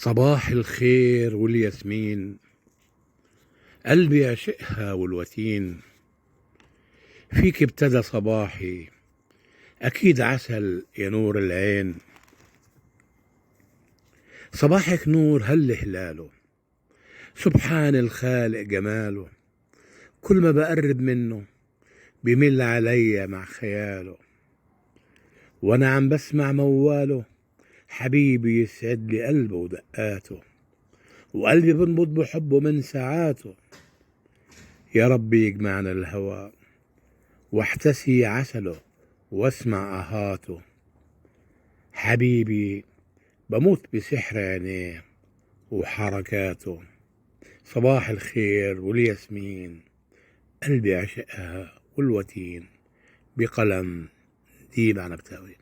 صباح الخير والياسمين، قلبي يعشقها والوتين، فيك ابتدى صباحي، أكيد عسل يا نور العين. صباحك نور هل هلاله، سبحان الخالق جماله، كل ما بقرب منه بيمل عليا مع خياله، وأنا عم بسمع مواله حبيبي يسعد لي قلبه ودقاته، وقلبي بنبض بحبه من ساعاته. يا رب يجمعنا الهوى واحتسي عسله واسمع آهاته، حبيبي بموت بسحر عينيه وحركاته. صباح الخير والياسمين، قلبي عشقها والوتين، بقلم ديب عنبتاوي.